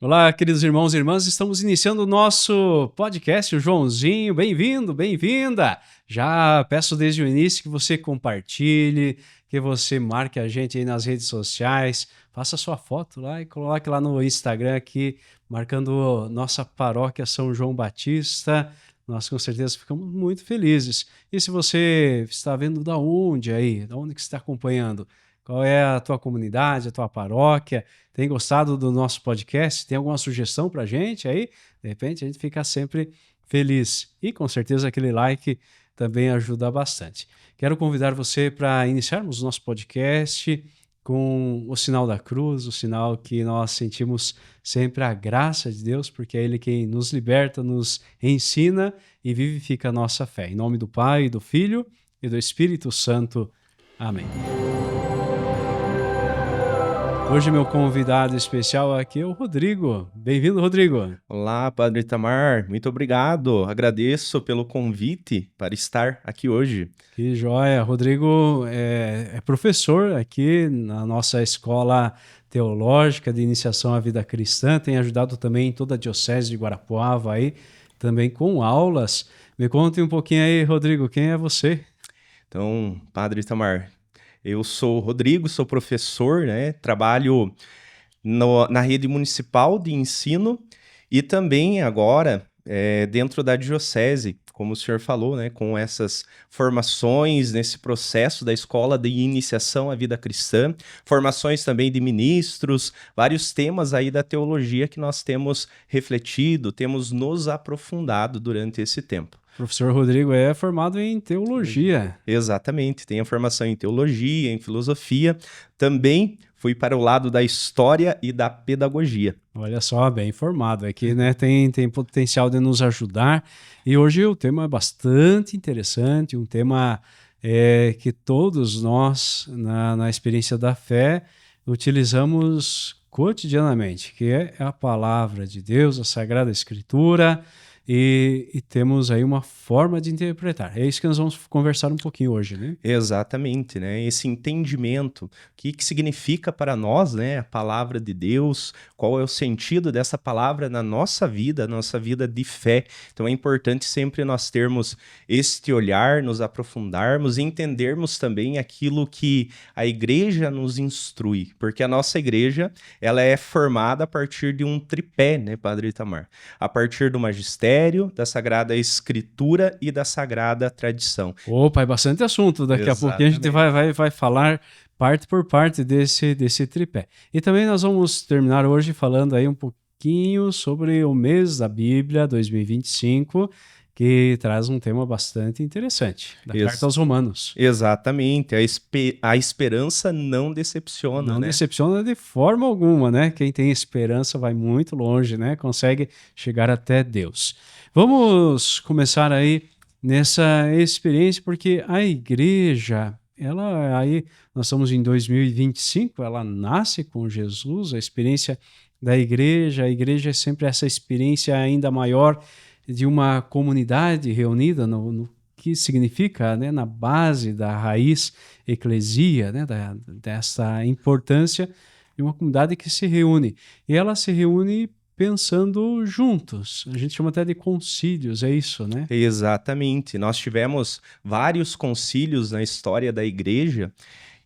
Olá, queridos irmãos e irmãs, estamos iniciando o nosso podcast, o Joãozinho, bem-vindo, bem-vinda! Já peço desde o início que você compartilhe, que você marque a gente aí nas redes sociais, faça sua foto lá e coloque lá no Instagram aqui, marcando nossa paróquia São João Batista. Nós com certeza ficamos muito felizes. E se você está vendo da onde aí, da onde que você está acompanhando? Qual é a tua comunidade, a tua paróquia? Tem gostado do nosso podcast? Tem alguma sugestão para a gente aí? De repente a gente fica sempre feliz. E com certeza aquele like também ajuda bastante. Quero convidar você para iniciarmos o nosso podcast com o sinal da cruz, o sinal que nós sentimos sempre a graça de Deus, porque é Ele quem nos liberta, nos ensina e vivifica a nossa fé. Em nome do Pai, do Filho e do Espírito Santo. Amém. Hoje meu convidado especial aqui é o Rodrigo. Bem-vindo, Rodrigo. Olá, Padre Itamar, muito obrigado. Agradeço pelo convite para estar aqui hoje. Que joia. Rodrigo é professor aqui na nossa escola teológica de iniciação à vida cristã, tem ajudado também em toda a diocese de Guarapuava aí, também com aulas. Me conte um pouquinho aí, Rodrigo, quem é você? Então, Padre Itamar, eu sou o Rodrigo, sou professor, né? Trabalho na rede municipal de ensino e também agora dentro da diocese, como o senhor falou, né? Com essas formações nesse processo da escola de iniciação à vida cristã, formações também de ministros, vários temas aí da teologia que nós temos refletido, temos nos aprofundado durante esse tempo. O professor Rodrigo é formado em teologia. Exatamente, tem a formação em teologia, em filosofia, também fui para o lado da história e da pedagogia. Olha só, bem informado. Aqui, né, tem potencial de nos ajudar. E hoje o tema é bastante interessante, um tema que todos nós, na experiência da fé, utilizamos cotidianamente, que é a palavra de Deus, a Sagrada Escritura, e temos aí uma forma de interpretar. É isso que nós vamos conversar um pouquinho hoje, né? Exatamente, né? Esse entendimento, o que significa para nós, né, a palavra de Deus, qual é o sentido dessa palavra na nossa vida de fé. Então é importante sempre nós termos este olhar, nos aprofundarmos e entendermos também aquilo que a igreja nos instrui, porque a nossa igreja, ela é formada a partir de um tripé, né, Padre Itamar? A partir do magistério, da Sagrada Escritura e da Sagrada Tradição. Opa, é bastante assunto. Daqui a pouquinho a gente vai falar parte por parte desse tripé. E também nós vamos terminar hoje falando aí um pouquinho sobre o mês da Bíblia 2025, que traz um tema bastante interessante, da Carta aos Romanos. Exatamente, a esperança não decepciona, Não né? decepciona de forma alguma, né? Quem tem esperança vai muito longe, né? Consegue chegar até Deus. Vamos começar aí nessa experiência, porque a igreja, ela aí, nós estamos em 2025, ela nasce com Jesus, a experiência da igreja, a igreja é sempre essa experiência ainda maior de uma comunidade reunida no que significa, né, na base da raiz eclesia, né, dessa importância de uma comunidade que se reúne. E ela se reúne pensando juntos. A gente chama até de concílios, é isso, né? Exatamente. Nós tivemos vários concílios na história da igreja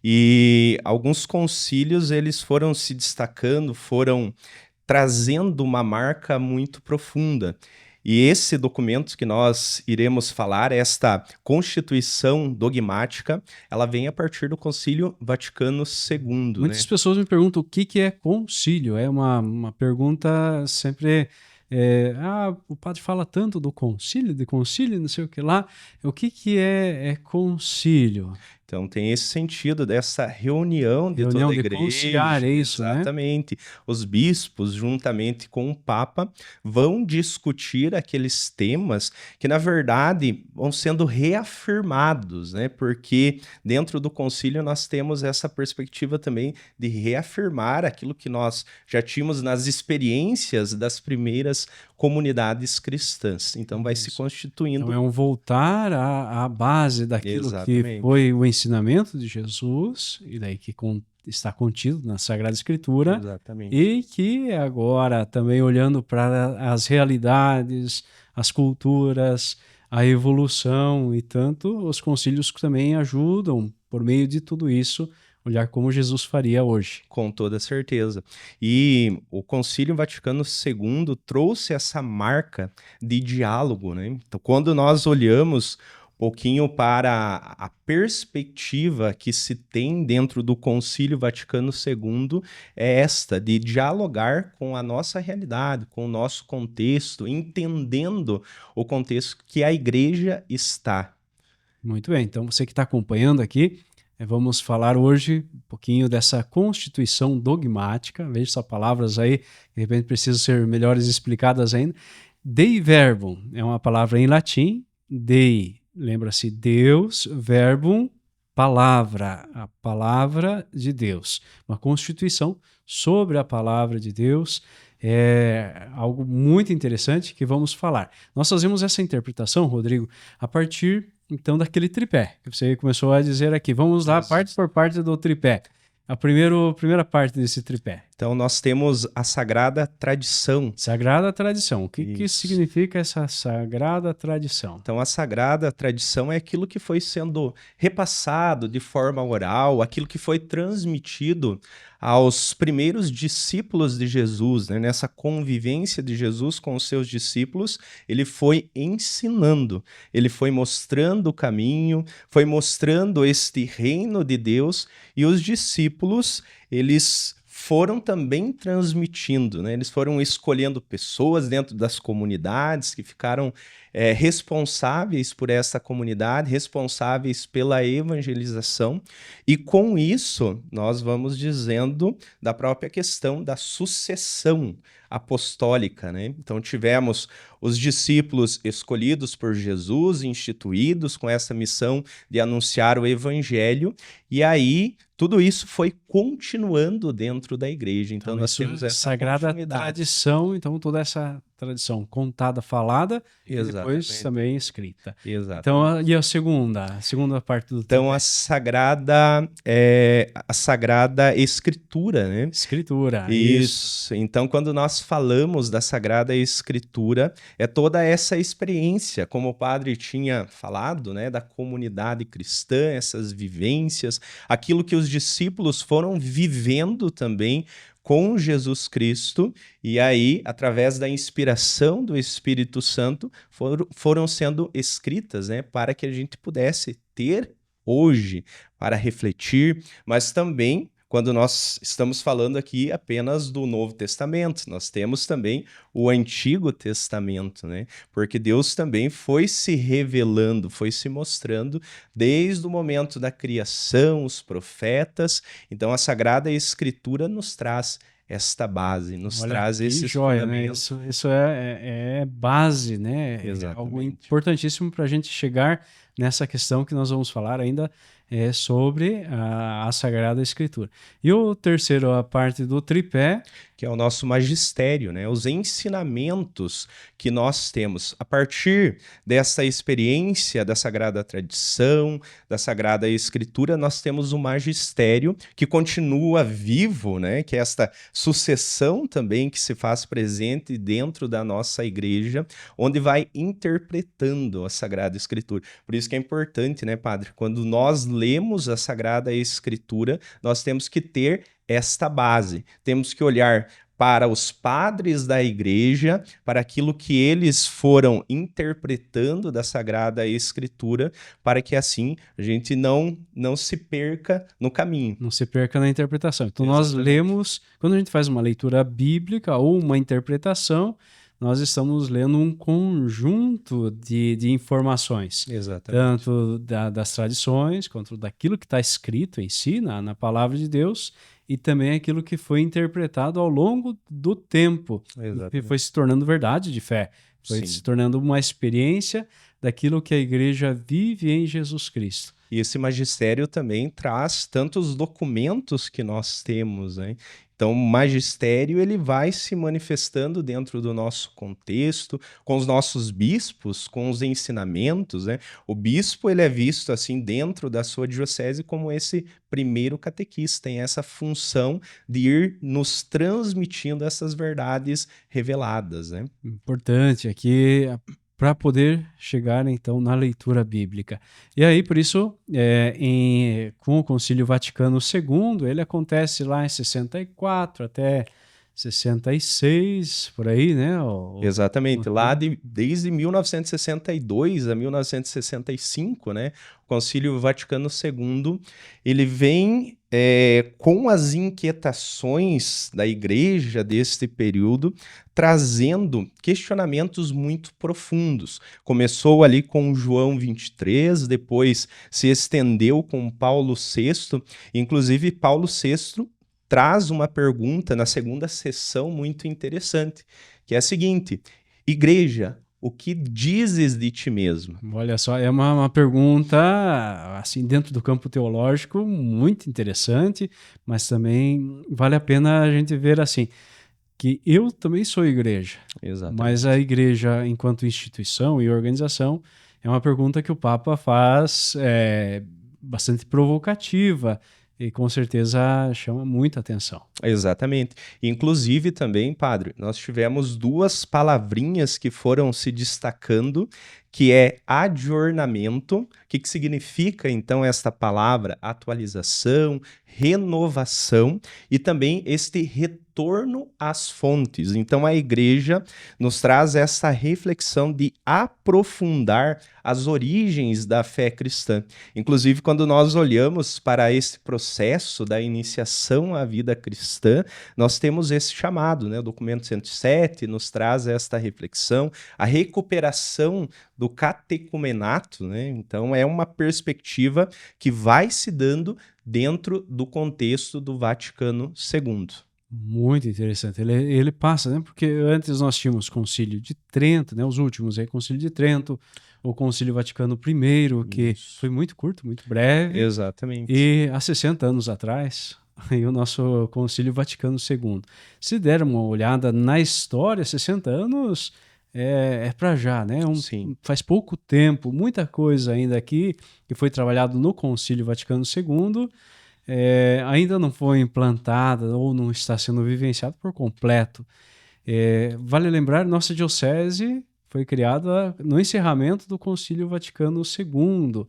e alguns concílios eles foram se destacando, foram trazendo uma marca muito profunda. E esse documento que nós iremos falar, esta Constituição Dogmática, ela vem a partir do Concílio Vaticano II. Muitas pessoas me perguntam o que é concílio. É uma pergunta sempre... o padre fala tanto do concílio, de concílio, não sei o que lá. O que é concílio? Então tem esse sentido dessa reunião de toda a igreja. Conciliar, é isso, exatamente. Né? Os bispos, juntamente com o Papa, vão discutir aqueles temas que, na verdade, vão sendo reafirmados, né? Porque dentro do concílio nós temos essa perspectiva também de reafirmar aquilo que nós já tínhamos nas experiências das primeiras comunidades cristãs. Então vai se constituindo... Então é um voltar à base daquilo que foi o ensinamento de Jesus, e daí que está contido na Sagrada Escritura. Exatamente. E que agora também olhando para as realidades, as culturas, a evolução e tanto, os concílios também ajudam, por meio de tudo isso, olhar como Jesus faria hoje. Com toda certeza. E o Concílio Vaticano II trouxe essa marca de diálogo, né? Então, quando nós olhamos um pouquinho para a perspectiva que se tem dentro do Concílio Vaticano II, é esta, de dialogar com a nossa realidade, com o nosso contexto, entendendo o contexto que a igreja está. Muito bem, então você que está acompanhando aqui, vamos falar hoje um pouquinho dessa constituição dogmática. Veja essas palavras aí, de repente precisam ser melhores explicadas ainda. Dei verbum é uma palavra em latim. Dei, lembra-se, Deus, verbum, palavra, a palavra de Deus. Uma constituição sobre a palavra de Deus. É algo muito interessante que vamos falar. Nós fazemos essa interpretação, Rodrigo, a partir então daquele tripé que você começou a dizer aqui. Vamos lá, parte por parte do tripé. A primeira parte desse tripé. Então, nós temos a Sagrada Tradição. Sagrada Tradição. O que significa essa Sagrada Tradição? Então, a Sagrada Tradição é aquilo que foi sendo repassado de forma oral, aquilo que foi transmitido aos primeiros discípulos de Jesus, né? Nessa convivência de Jesus com os seus discípulos, ele foi ensinando, ele foi mostrando o caminho, foi mostrando este reino de Deus, e os discípulos, eles foram também transmitindo, né? Eles foram escolhendo pessoas dentro das comunidades que ficaram responsáveis por essa comunidade, responsáveis pela evangelização, e com isso nós vamos dizendo da própria questão da sucessão apostólica, né? Então tivemos os discípulos escolhidos por Jesus, instituídos com essa missão de anunciar o evangelho, e aí tudo isso foi continuando dentro da igreja. Então nós temos essa Sagrada Tradição, então toda essa tradição contada, falada, e depois também escrita. Exatamente. Então, e a segunda parte do Então, a Sagrada Escritura, né? Escritura. Isso. Então, quando nós falamos da Sagrada Escritura, é toda essa experiência, como o padre tinha falado, né, da comunidade cristã, essas vivências, aquilo que os discípulos foram vivendo também com Jesus Cristo, e aí, através da inspiração do Espírito Santo, foram sendo escritas, né, para que a gente pudesse ter hoje, para refletir, mas também, quando nós estamos falando aqui apenas do Novo Testamento, nós temos também o Antigo Testamento, né? Porque Deus também foi se revelando, foi se mostrando desde o momento da criação, os profetas. Então a Sagrada Escritura nos traz esta base, nos traz esse joia, né? Isso é base, né? Exatamente. É algo importantíssimo para a gente chegar nessa questão que nós vamos falar ainda sobre a Sagrada Escritura. E o terceiro, a parte do tripé, que é o nosso magistério, né? Os ensinamentos que nós temos a partir dessa experiência da Sagrada Tradição, da Sagrada Escritura, nós temos o magistério que continua vivo, né? Que é esta sucessão também que se faz presente dentro da nossa igreja, onde vai interpretando a Sagrada Escritura. Por isso que é importante, né, padre? Quando nós lemos a Sagrada Escritura, nós temos que ter esta base. Temos que olhar para os padres da igreja, para aquilo que eles foram interpretando da Sagrada Escritura, para que assim a gente não se perca no caminho. Não se perca na interpretação. Então nós lemos, quando a gente faz uma leitura bíblica ou uma interpretação, nós estamos lendo um conjunto de informações. Exatamente. Tanto das tradições, quanto daquilo que está escrito em si, na palavra de Deus, e também aquilo que foi interpretado ao longo do tempo, que foi se tornando verdade de fé, foi se tornando uma experiência daquilo que a igreja vive em Jesus Cristo. E esse magistério também traz tantos documentos que nós temos, né? Então, o magistério ele vai se manifestando dentro do nosso contexto, com os nossos bispos, com os ensinamentos, né? O bispo ele é visto assim dentro da sua diocese como esse primeiro catequista, tem essa função de ir nos transmitindo essas verdades reveladas, né? Importante aqui para poder chegar então na leitura bíblica. E aí, por isso, com o Concílio Vaticano II, ele acontece lá em 64 até 66, por aí, né? Exatamente, desde 1962 a 1965, né, o Concílio Vaticano II, ele vem com as inquietações da Igreja deste período, trazendo questionamentos muito profundos. Começou ali com João 23, depois se estendeu com Paulo VI, inclusive Paulo VI traz uma pergunta na segunda sessão muito interessante, que é a seguinte: Igreja, o que dizes de ti mesmo? Olha só, é uma pergunta, assim, dentro do campo teológico, muito interessante, mas também vale a pena a gente ver assim, que eu também sou igreja, mas Exatamente. a igreja, enquanto instituição e organização, é uma pergunta que o Papa faz bastante provocativa e com certeza chama muita atenção. Exatamente. Inclusive também, padre, nós tivemos duas palavrinhas que foram se destacando, que é adornamento. O que significa então esta palavra? Atualização, renovação e também este retorno às fontes. Então a igreja nos traz essa reflexão de aprofundar as origens da fé cristã. Inclusive, quando nós olhamos para esse processo da iniciação à vida cristã, nós temos esse chamado, né? O documento 107 nos traz esta reflexão, a recuperação do catecumenato, né? Então é uma perspectiva que vai se dando dentro do contexto do Vaticano II. Muito interessante. Ele passa, né? Porque antes nós tínhamos Concílio de Trento, né? Os últimos aí, Concílio de Trento, o Concílio Vaticano I, que foi muito curto, muito breve. Exatamente. E há 60 anos atrás, aí o nosso Concílio Vaticano II. Se der uma olhada na história, 60 anos é para já, né? Sim. Faz pouco tempo, muita coisa ainda aqui que foi trabalhado no Concílio Vaticano II ainda não foi implantada ou não está sendo vivenciada por completo. Vale lembrar, nossa diocese foi criada no encerramento do Concílio Vaticano II.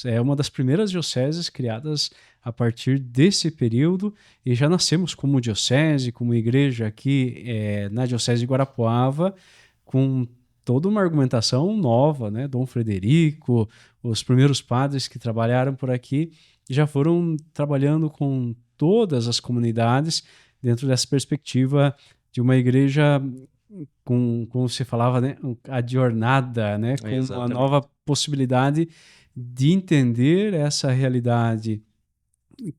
É uma das primeiras dioceses criadas a partir desse período e já nascemos como diocese, como igreja aqui na Diocese de Guarapuava, com toda uma argumentação nova, né? Dom Frederico, os primeiros padres que trabalharam por aqui já foram trabalhando com todas as comunidades dentro dessa perspectiva de uma igreja com, como você falava, né, adornada, né, com uma nova possibilidade de entender essa realidade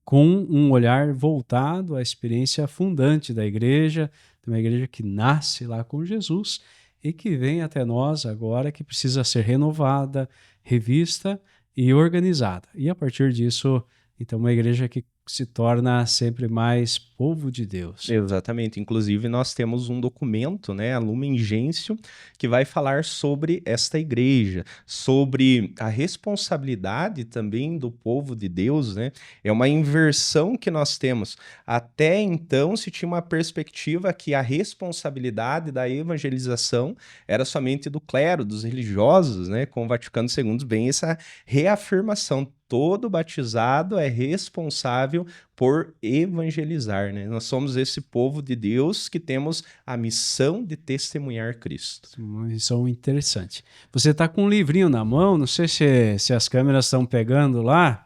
com um olhar voltado à experiência fundante da igreja, de uma igreja que nasce lá com Jesus e que vem até nós agora, que precisa ser renovada, revista e organizada. E a partir disso, então, uma igreja que se torna sempre mais povo de Deus. Exatamente. Inclusive, nós temos um documento, né, a Lumen Gentium, que vai falar sobre esta igreja, sobre a responsabilidade também do povo de Deus, né? É uma inversão que nós temos. Até então, se tinha uma perspectiva que a responsabilidade da evangelização era somente do clero, dos religiosos, né? Com o Vaticano II, bem essa reafirmação. Todo batizado é responsável por evangelizar, né? Nós somos esse povo de Deus que temos a missão de testemunhar Cristo. Uma missão interessante. Você está com um livrinho na mão, não sei se as câmeras estão pegando lá,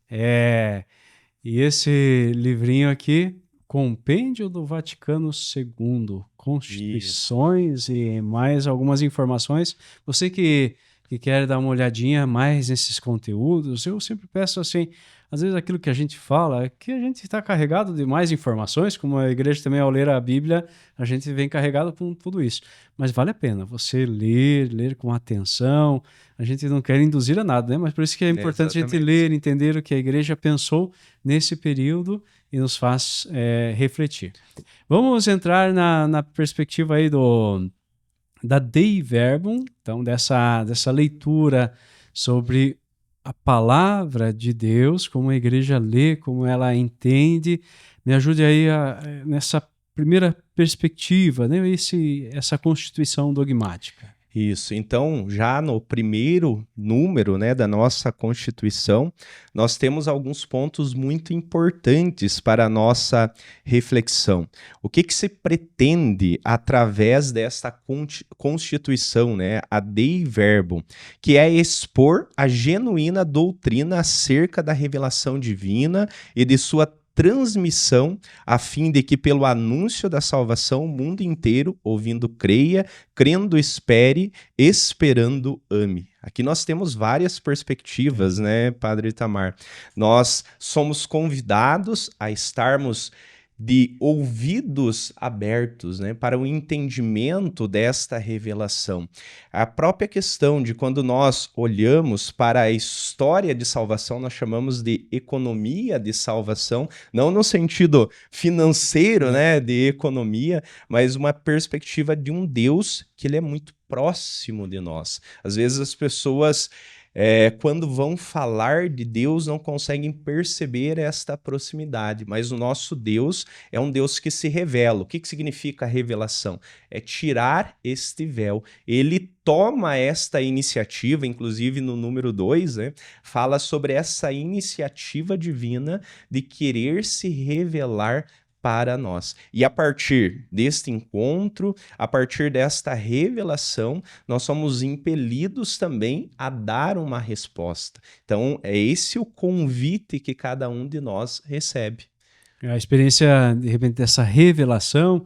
e esse livrinho aqui, Compêndio do Vaticano II, Constituições Isso. E mais algumas informações. Você que quer dar uma olhadinha mais nesses conteúdos, eu sempre peço assim, às vezes aquilo que a gente fala é que a gente está carregado de mais informações, como a igreja também ao ler a Bíblia, a gente vem carregado com tudo isso. Mas vale a pena você ler com atenção, a gente não quer induzir a nada, né? Mas por isso que é importante a gente ler, entender o que a igreja pensou nesse período e nos faz refletir. Vamos entrar na perspectiva aí da Dei Verbum, então dessa leitura sobre a palavra de Deus, como a igreja lê, como ela entende. Me ajude aí nessa primeira perspectiva, né? Essa constituição dogmática. Isso. Então, já no primeiro número, né, da nossa Constituição, nós temos alguns pontos muito importantes para a nossa reflexão. O que se pretende através desta Constituição, né, a Dei Verbum, que é expor a genuína doutrina acerca da revelação divina e de sua transmissão, a fim de que pelo anúncio da salvação o mundo inteiro, ouvindo, creia, crendo, espere, esperando, ame. Aqui nós temos várias perspectivas, né, Padre Itamar? Nós somos convidados a estarmos de ouvidos abertos, né, para o entendimento desta revelação. A própria questão de quando nós olhamos para a história de salvação, nós chamamos de economia de salvação, não no sentido financeiro, né, de economia, mas uma perspectiva de um Deus que ele é muito próximo de nós. Às vezes as pessoas quando vão falar de Deus, não conseguem perceber esta proximidade, mas o nosso Deus é um Deus que se revela. O que significa revelação? É tirar este véu. Ele toma esta iniciativa, inclusive no número 2, né, fala sobre essa iniciativa divina de querer se revelar para nós. E a partir deste encontro, a partir desta revelação, nós somos impelidos também a dar uma resposta. Então, é esse o convite que cada um de nós recebe. A experiência, de repente, dessa revelação,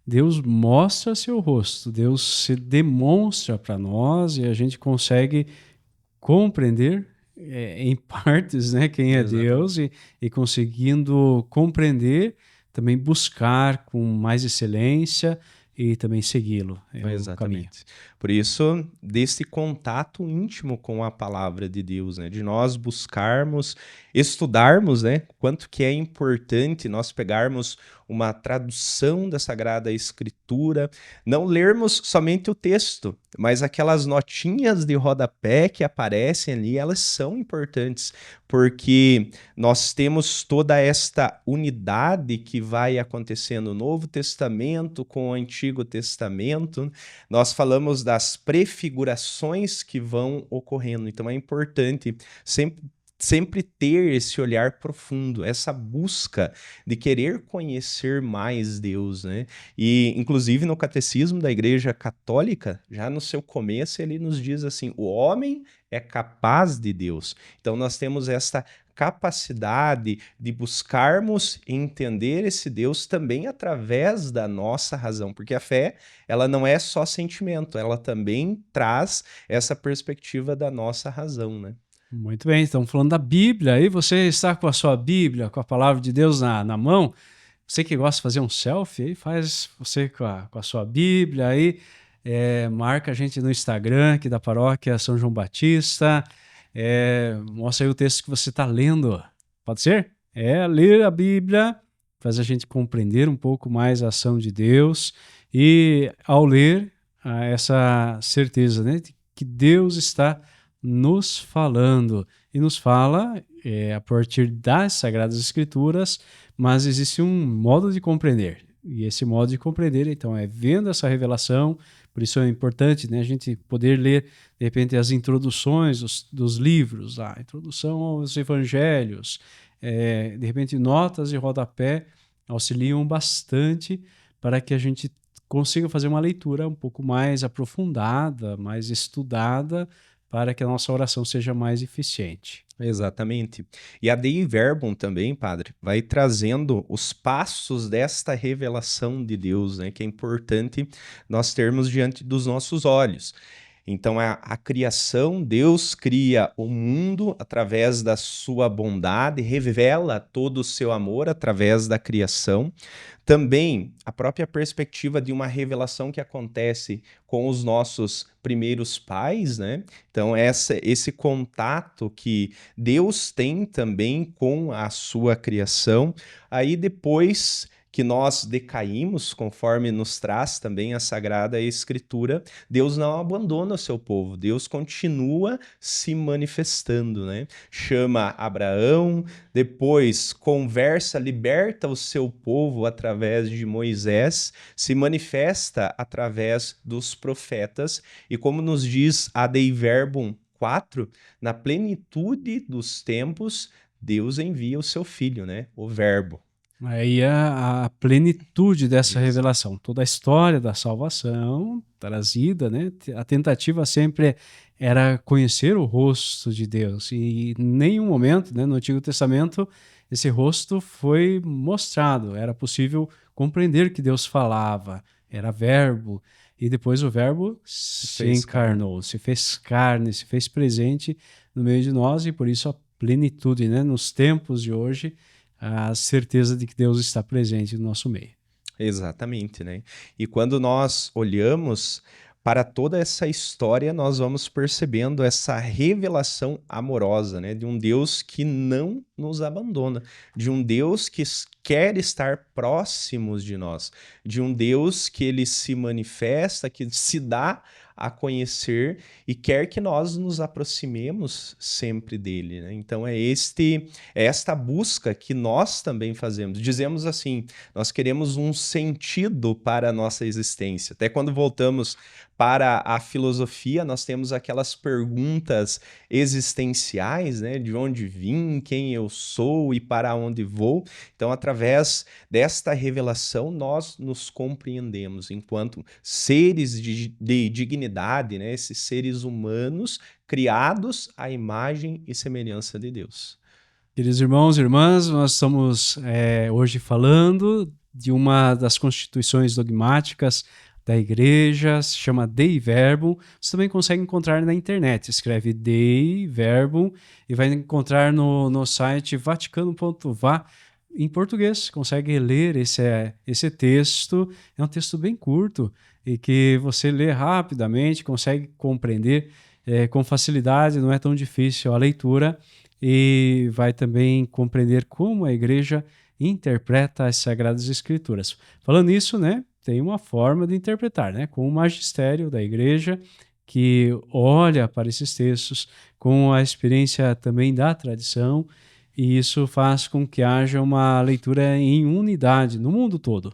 Deus mostra seu rosto, Deus se demonstra para nós e a gente consegue compreender em partes, né, quem é Deus e conseguindo compreender, também buscar com mais excelência e também segui-lo. Exatamente. Por isso, desse contato íntimo com a palavra de Deus, né? De nós buscarmos, estudarmos, né? Quanto que é importante nós pegarmos uma tradução da Sagrada Escritura, não lermos somente o texto, mas aquelas notinhas de rodapé que aparecem ali, elas são importantes, porque nós temos toda esta unidade que vai acontecendo no Novo Testamento com o Antigo Testamento. Nós falamos das prefigurações que vão ocorrendo, então é importante sempre ter esse olhar profundo, essa busca de querer conhecer mais Deus, né? E, inclusive, no Catecismo da Igreja Católica, já no seu começo, ele nos diz assim, o homem é capaz de Deus. Então, nós temos esta capacidade de buscarmos entender esse Deus também através da nossa razão, porque a fé, ela não é só sentimento, ela também traz essa perspectiva da nossa razão, né? Muito bem, estamos falando da Bíblia, aí você está com a sua Bíblia, com a palavra de Deus na mão, você que gosta de fazer um selfie, aí faz você com a sua Bíblia, aí marca a gente no Instagram aqui da paróquia São João Batista, mostra aí o texto que você está lendo, pode ser? Ler a Bíblia faz a gente compreender um pouco mais a ação de Deus e ao ler, essa certeza, né, de que Deus está nos falando, e nos fala a partir das Sagradas Escrituras, mas existe um modo de compreender, e esse modo de compreender, então, é vendo essa revelação. Por isso é importante, né, a gente poder ler, de repente, as introduções dos livros, a introdução aos evangelhos, de repente, notas de rodapé auxiliam bastante para que a gente consiga fazer uma leitura um pouco mais aprofundada, mais estudada, para que a nossa oração seja mais eficiente. Exatamente. E a Dei Verbum também, Padre, vai trazendo os passos desta revelação de Deus, né, que é importante nós termos diante dos nossos olhos. Então, a criação, Deus cria o mundo através da sua bondade, revela todo o seu amor através da criação. Também a própria perspectiva de uma revelação que acontece com os nossos primeiros pais, né? Então, esse contato que Deus tem também com a sua criação. Aí depois que nós decaímos, conforme nos traz também a Sagrada Escritura, Deus não abandona o seu povo, Deus continua se manifestando, né? Chama Abraão, depois conversa, liberta o seu povo através de Moisés, se manifesta através dos profetas, e como nos diz a Dei Verbum 4, na plenitude dos tempos, Deus envia o seu filho, né? O Verbo. Aí a plenitude dessa Isso. revelação, toda a história da salvação trazida, né? A tentativa sempre era conhecer o rosto de Deus, e em nenhum momento, né, no Antigo Testamento, esse rosto foi mostrado. Era possível compreender que Deus falava, era verbo, e depois o verbo se encarnou, se fez carne, se fez presente no meio de nós, e por isso a plenitude, né, nos tempos de hoje, a certeza de que Deus está presente no nosso meio. Exatamente, né? E quando nós olhamos para toda essa história, nós vamos percebendo essa revelação amorosa, né? De um Deus que não nos abandona, de um Deus que quer estar próximos de nós, de um Deus que ele se manifesta, que se dá a conhecer e quer que nós nos aproximemos sempre dele, né? Então é esta busca que nós também fazemos. Dizemos assim, nós queremos um sentido para a nossa existência. Até quando voltamos para a filosofia, nós temos aquelas perguntas existenciais, né? De onde vim, quem eu sou e para onde vou. Então, através desta revelação, nós nos compreendemos enquanto seres de dignidade, né? Esses seres humanos criados à imagem e semelhança de Deus. Queridos irmãos e irmãs, nós estamos hoje falando de uma das constituições dogmáticas da igreja, se chama Dei Verbum. Você também consegue encontrar na internet, escreve Dei Verbum e vai encontrar no site vaticano.va em português. Consegue ler esse texto, é um texto bem curto e que você lê rapidamente, consegue compreender com facilidade, não é tão difícil a leitura, e vai também compreender como a igreja interpreta as Sagradas Escrituras. Falando nisso, né, tem uma forma de interpretar, né, com o magistério da igreja, que olha para esses textos com a experiência também da tradição, e isso faz com que haja uma leitura em unidade no mundo todo.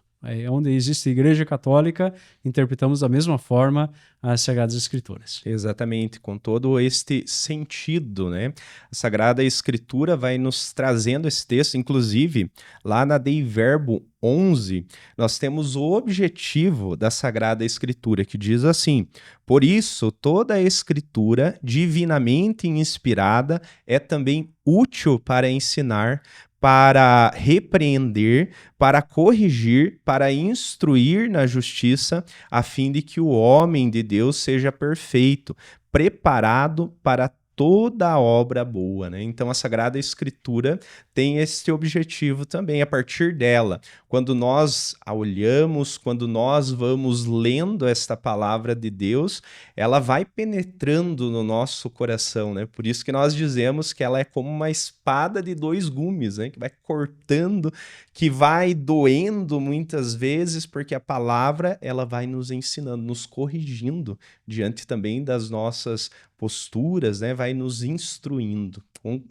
Onde existe a Igreja Católica, interpretamos da mesma forma as Sagradas Escrituras. Exatamente, com todo este sentido, né? A Sagrada Escritura vai nos trazendo esse texto, inclusive, lá na Dei Verbum 11, nós temos o objetivo da Sagrada Escritura, que diz assim: por isso, toda a Escritura, divinamente inspirada, é também útil para ensinar, para repreender, para corrigir, para instruir na justiça, a fim de que o homem de Deus seja perfeito, preparado para toda a obra boa, né? Então a Sagrada Escritura tem esse objetivo também. A partir dela, quando nós a olhamos, quando nós vamos lendo esta palavra de Deus, ela vai penetrando no nosso coração, né? Por isso que nós dizemos que ela é como uma espada de dois gumes, né? Que vai cortando, que vai doendo muitas vezes, porque a palavra ela vai nos ensinando, nos corrigindo diante também das nossas posturas, né? Vai nos instruindo.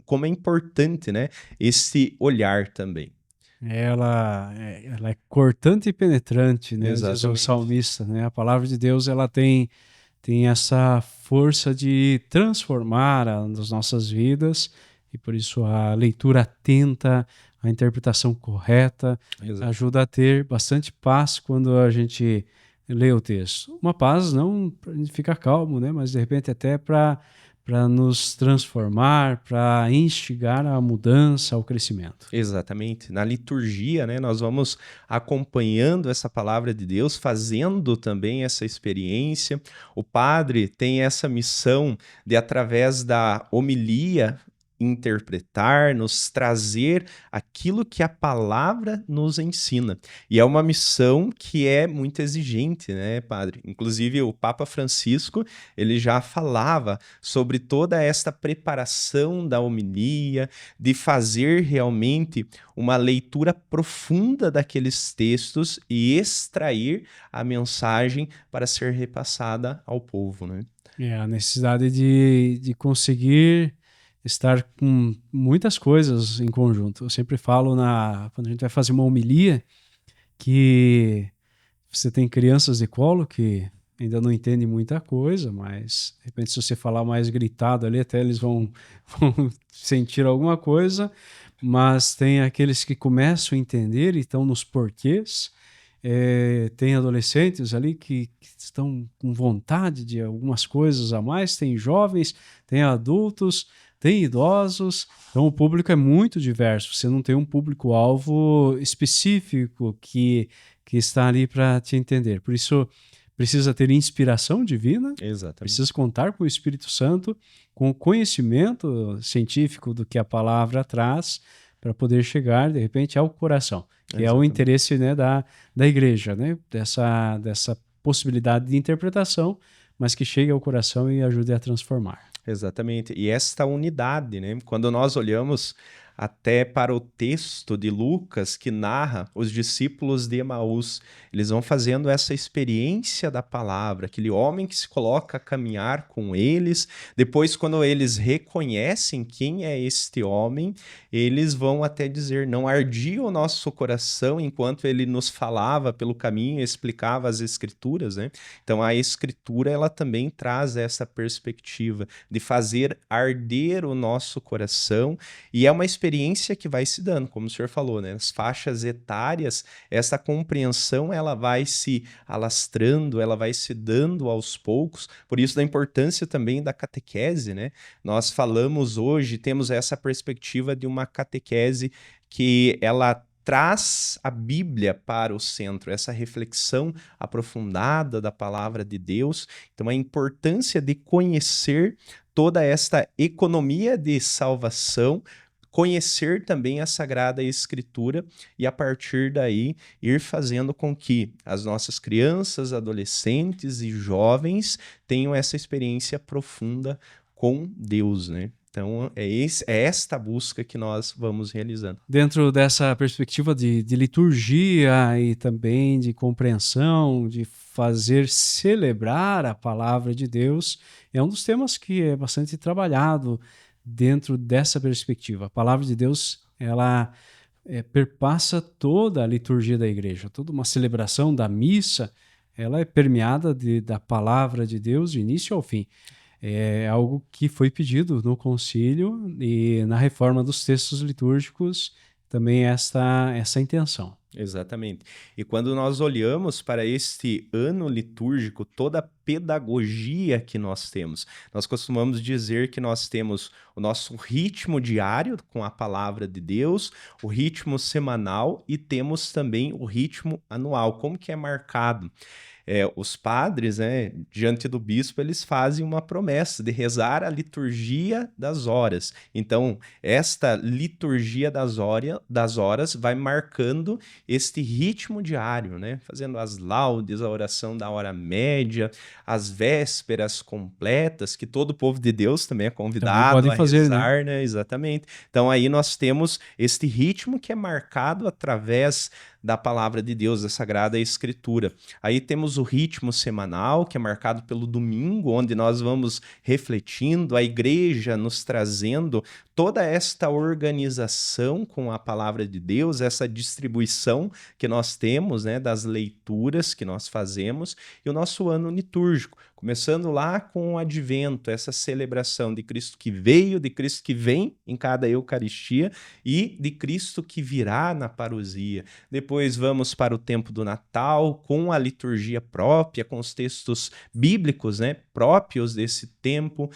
Como é importante, né? Esse olhar também. Ela é cortante e penetrante, né? Diz o Exatamente. salmista, né? A palavra de Deus ela tem essa força de transformar as nossas vidas, e por isso a leitura atenta, a interpretação correta, Exato. ajuda a ter bastante paz quando a gente lê o texto. Uma paz não para a gente ficar calmo, né? Mas de repente até para para nos transformar, para instigar a mudança, ao crescimento. Exatamente. Na liturgia, né, nós vamos acompanhando essa palavra de Deus, fazendo também essa experiência. O padre tem essa missão de, através da homilia, interpretar, nos trazer aquilo que a palavra nos ensina. E é uma missão que é muito exigente, né, padre? Inclusive, o Papa Francisco, ele já falava sobre toda esta preparação da homilia, de fazer realmente uma leitura profunda daqueles textos e extrair a mensagem para ser repassada ao povo, né? A necessidade de conseguir estar com muitas coisas em conjunto. Eu sempre falo, quando a gente vai fazer uma homilia, que você tem crianças de colo que ainda não entendem muita coisa, mas de repente, se você falar mais gritado ali, até eles vão sentir alguma coisa. Mas tem aqueles que começam a entender e estão nos porquês. Tem adolescentes ali que estão com vontade de algumas coisas a mais, tem jovens, tem adultos, tem idosos. Então o público é muito diverso, você não tem um público-alvo específico que está ali para te entender. Por isso precisa ter inspiração divina, Exatamente. precisa contar com o Espírito Santo, com o conhecimento científico do que a palavra traz, para poder chegar, de repente, ao coração, que Exatamente. é o interesse, né, da igreja, né, dessa possibilidade de interpretação, mas que chegue ao coração e ajude a transformar. Exatamente. E esta unidade, né? Quando nós olhamos até para o texto de Lucas, que narra os discípulos de Emaús, eles vão fazendo essa experiência da palavra, aquele homem que se coloca a caminhar com eles. Depois, quando eles reconhecem quem é este homem, eles vão até dizer: não ardia o nosso coração enquanto ele nos falava pelo caminho e explicava as escrituras, né? Então a escritura, ela também traz essa perspectiva de fazer arder o nosso coração, e é uma experiência que vai se dando, como o senhor falou, né? As faixas etárias, essa compreensão, ela vai se alastrando, ela vai se dando aos poucos, por isso da importância também da catequese, né? Nós falamos hoje, temos essa perspectiva de uma catequese que ela traz a Bíblia para o centro, essa reflexão aprofundada da palavra de Deus. Então, a importância de conhecer toda esta economia de salvação, conhecer também a Sagrada Escritura e, a partir daí, ir fazendo com que as nossas crianças, adolescentes e jovens tenham essa experiência profunda com Deus, né? Então, é esta busca que nós vamos realizando. Dentro dessa perspectiva de liturgia e também de compreensão, de fazer celebrar a palavra de Deus, é um dos temas que é bastante trabalhado dentro dessa perspectiva. A palavra de Deus, ela perpassa toda a liturgia da igreja, toda uma celebração da missa, ela é permeada da palavra de Deus de início ao fim. É algo que foi pedido no concílio e na reforma dos textos litúrgicos também essa intenção. Exatamente. E quando nós olhamos para este ano litúrgico, toda a pedagogia que nós temos, nós costumamos dizer que nós temos o nosso ritmo diário com a palavra de Deus, o ritmo semanal e temos também o ritmo anual. Como que é marcado? Os padres, né, diante do bispo, eles fazem uma promessa de rezar a liturgia das horas. Então, esta liturgia das horas vai marcando este ritmo diário, né? Fazendo as laudes, a oração da hora média, as vésperas completas, que todo o povo de Deus também é convidado a fazer, rezar, né? Exatamente. Então, aí nós temos este ritmo que é marcado através da palavra de Deus, da Sagrada Escritura. Aí temos o ritmo semanal, que é marcado pelo domingo, onde nós vamos refletindo, a igreja nos trazendo toda esta organização com a palavra de Deus, essa distribuição que nós temos, né, das leituras que nós fazemos, e o nosso ano litúrgico, começando lá com o advento, essa celebração de Cristo que veio, de Cristo que vem em cada Eucaristia e de Cristo que virá na parousia. Depois vamos para o tempo do Natal, com a liturgia própria, com os textos bíblicos, né, próprios desse tempo.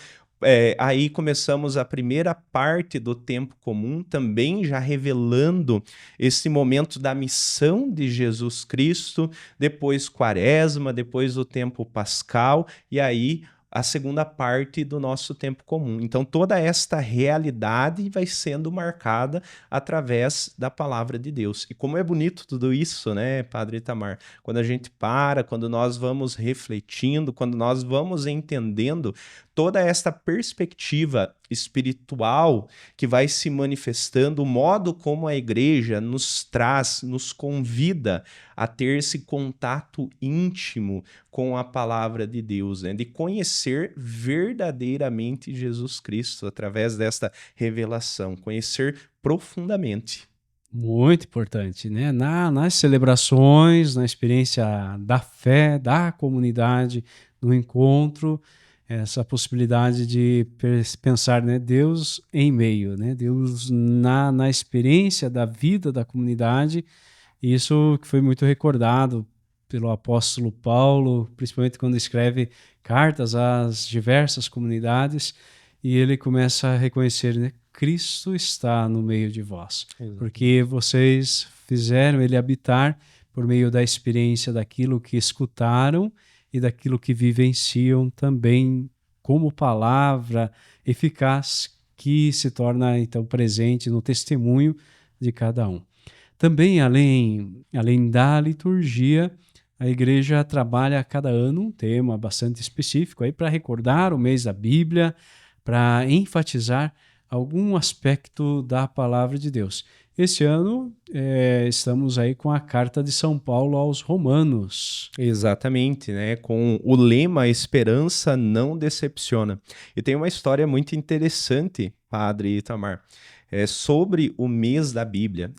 Aí começamos a primeira parte do tempo comum, também já revelando esse momento da missão de Jesus Cristo, depois Quaresma, depois o tempo pascal, e aí a segunda parte do nosso tempo comum. Então, toda esta realidade vai sendo marcada através da palavra de Deus. E como é bonito tudo isso, né, Padre Itamar? Quando a gente para, quando nós vamos refletindo, quando nós vamos entendendo toda esta perspectiva espiritual que vai se manifestando, o modo como a igreja nos traz, nos convida a ter esse contato íntimo com a palavra de Deus, né? De conhecer verdadeiramente Jesus Cristo através desta revelação, conhecer profundamente. Muito importante, né? Nas celebrações, na experiência da fé, da comunidade, no encontro, essa possibilidade de pensar, né, Deus em meio, né? Deus na experiência da vida da comunidade. Isso que foi muito recordado pelo apóstolo Paulo, principalmente quando escreve cartas às diversas comunidades, e ele começa a reconhecer, né, Cristo está no meio de vós, porque vocês fizeram ele habitar por meio da experiência daquilo que escutaram e daquilo que vivenciam também como palavra eficaz que se torna então presente no testemunho de cada um. Também, além da liturgia, a igreja trabalha a cada ano um tema bastante específico aí para recordar o mês da Bíblia, para enfatizar algum aspecto da palavra de Deus. Esse ano estamos aí com a carta de São Paulo aos Romanos. Exatamente, né? Com o lema "A esperança não decepciona". E tem uma história muito interessante, Padre Itamar, sobre o mês da Bíblia.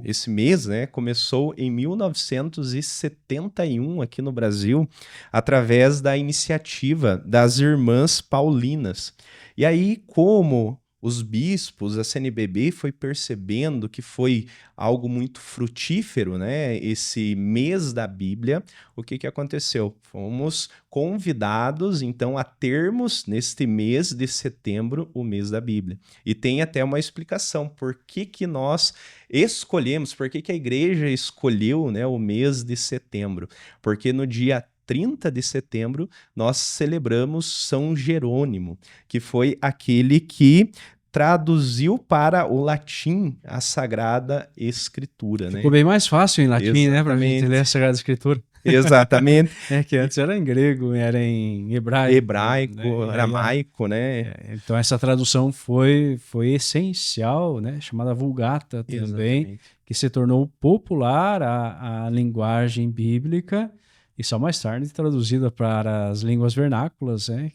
Esse mês, né? Começou em 1971 aqui no Brasil, através da iniciativa das Irmãs Paulinas. E aí, como os bispos, a CNBB foi percebendo que foi algo muito frutífero, né? Esse mês da Bíblia, o que aconteceu? Fomos convidados, então, a termos, neste mês de setembro, o mês da Bíblia. E tem até uma explicação por que nós escolhemos, por que a igreja escolheu, né, o mês de setembro. Porque no dia 30 de setembro, nós celebramos São Jerônimo, que foi aquele que traduziu para o latim a Sagrada Escritura, né? Ficou bem mais fácil em latim, né, para a gente ler a Sagrada Escritura. Exatamente. Que antes era em grego, era em Hebraico, né? aramaico, né? Então essa tradução foi essencial, né? Chamada Vulgata também, exatamente, que se tornou popular a linguagem bíblica e só mais tarde traduzida para as línguas vernáculas, né?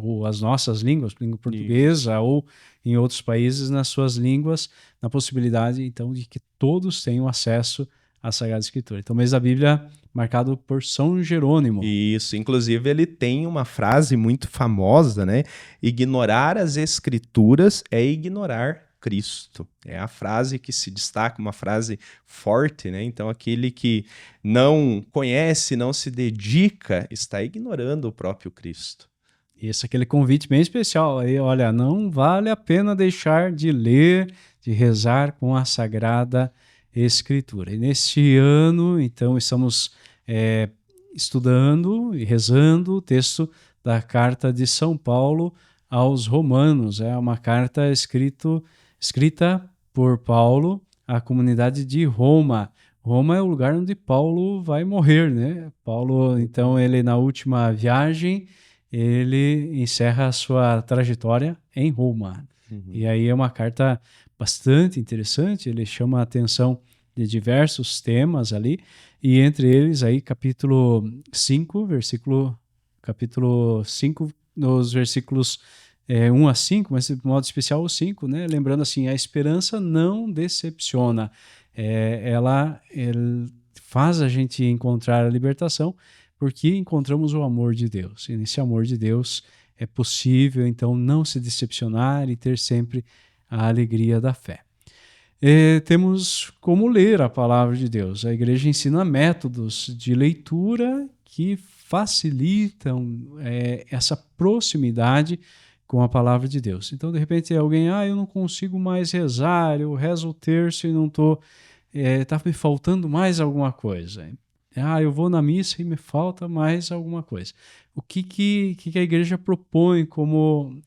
Ou as nossas línguas, língua portuguesa, isso, ou em outros países nas suas línguas, na possibilidade então de que todos tenham acesso à Sagrada Escritura. Então, o mês da Bíblia marcado por São Jerônimo. Isso, inclusive ele tem uma frase muito famosa, né? Ignorar as Escrituras é ignorar Cristo. É a frase que se destaca, uma frase forte, né? Então, aquele que não conhece, não se dedica, está ignorando o próprio Cristo. Isso, aquele convite bem especial. Aí, olha, não vale a pena deixar de ler, de rezar com a Sagrada Escritura. E neste ano, então, estamos estudando e rezando o texto da carta de São Paulo aos Romanos. É uma carta escrita por Paulo à comunidade de Roma. Roma é o lugar onde Paulo vai morrer, né? Paulo, então, ele na última viagem, ele encerra a sua trajetória em Roma. E aí é uma carta bastante interessante, ele chama a atenção de diversos temas ali, e entre eles aí capítulo 5, nos versículos 1 a 5, mas de modo especial o 5, né? Lembrando assim, a esperança não decepciona, ela faz a gente encontrar a libertação, porque encontramos o amor de Deus, e nesse amor de Deus é possível então não se decepcionar e ter sempre a alegria da fé. Temos como ler a palavra de Deus. A igreja ensina métodos de leitura que facilitam essa proximidade com a palavra de Deus. Então, de repente, alguém, eu não consigo mais rezar, eu rezo o terço e não estou, está me faltando mais alguma coisa. Eu vou na missa e me falta mais alguma coisa. O que a igreja propõe como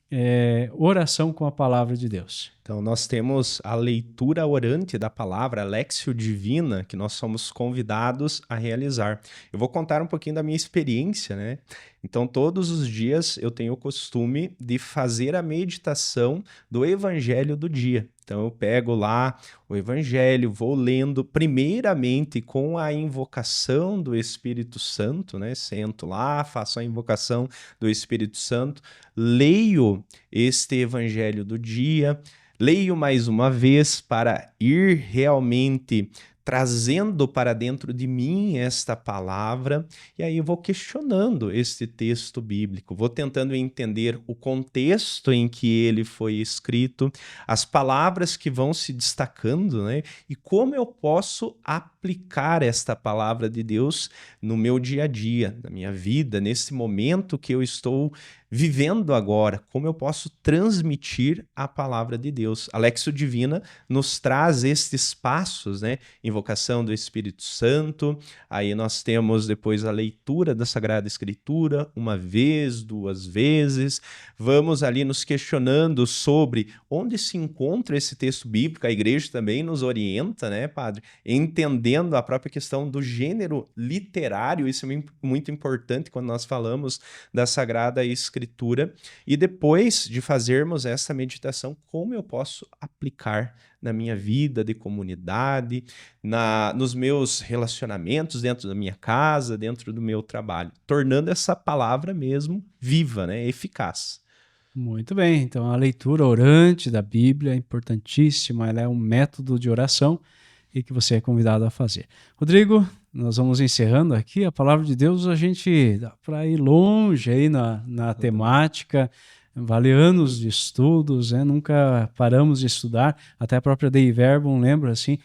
oração com a palavra de Deus? Então, nós temos a leitura orante da palavra, a Léxio Divina, que nós somos convidados a realizar. Eu vou contar um pouquinho da minha experiência, né? Então, todos os dias eu tenho o costume de fazer a meditação do Evangelho do dia. Então, eu pego lá o Evangelho, vou lendo primeiramente com a invocação do Espírito Santo, né? Sento lá, faço a invocação do Espírito Santo, leio este Evangelho do dia, leio mais uma vez para ir realmente trazendo para dentro de mim esta palavra, e aí eu vou questionando este texto bíblico, vou tentando entender o contexto em que ele foi escrito, as palavras que vão se destacando, né? E como eu posso aplicar esta palavra de Deus no meu dia a dia, na minha vida, nesse momento que eu estou vivendo agora, como eu posso transmitir a palavra de Deus. A Léxio Divina nos traz estes passos, né? Invocação do Espírito Santo, aí nós temos depois a leitura da Sagrada Escritura, uma vez, duas vezes, vamos ali nos questionando sobre onde se encontra esse texto bíblico, a igreja também nos orienta, né, padre? Entendendo a própria questão do gênero literário, isso é muito importante quando nós falamos da Sagrada Escritura, e depois de fazermos essa meditação, como eu posso aplicar na minha vida de comunidade, nos meus relacionamentos dentro da minha casa, dentro do meu trabalho, tornando essa palavra mesmo viva, né, eficaz. Muito bem, então a leitura orante da Bíblia é importantíssima, ela é um método de oração e que você é convidado a fazer. Rodrigo, nós vamos encerrando aqui. A palavra de Deus, a gente dá para ir longe aí na temática, vale anos de estudos, né? Nunca paramos de estudar, até a própria Dei Verbum lembra assim,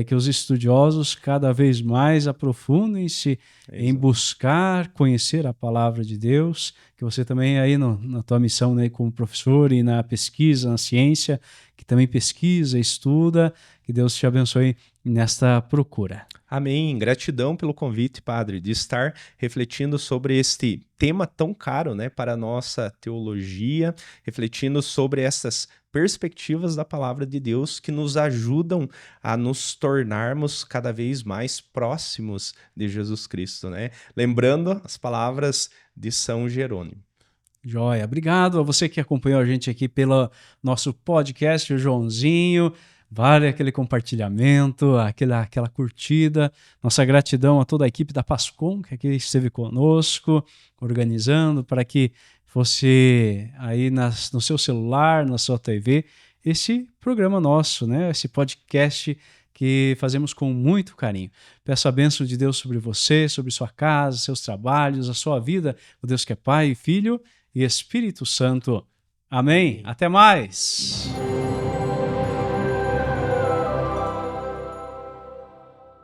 que os estudiosos cada vez mais aprofundem-se em buscar conhecer a palavra de Deus, que você também aí na tua missão, né, como professor e na pesquisa, na ciência, que também pesquisa, estuda, que Deus te abençoe nesta procura. Amém. Gratidão pelo convite, padre, de estar refletindo sobre este tema tão caro, né, para a nossa teologia, refletindo sobre essas perspectivas da palavra de Deus que nos ajudam a nos tornarmos cada vez mais próximos de Jesus Cristo, né? Lembrando as palavras de São Jerônimo. Joia. Obrigado a você que acompanhou a gente aqui pelo nosso podcast, o Joãozinho. Vale aquele compartilhamento, aquela curtida. Nossa gratidão a toda a equipe da Pascom, que aqui esteve conosco, organizando para que fosse aí no seu celular, na sua TV, esse programa nosso, né? Esse podcast que fazemos com muito carinho. Peço a bênção de Deus sobre você, sobre sua casa, seus trabalhos, a sua vida, o Deus que é Pai, Filho e Espírito Santo. Amém. Até mais.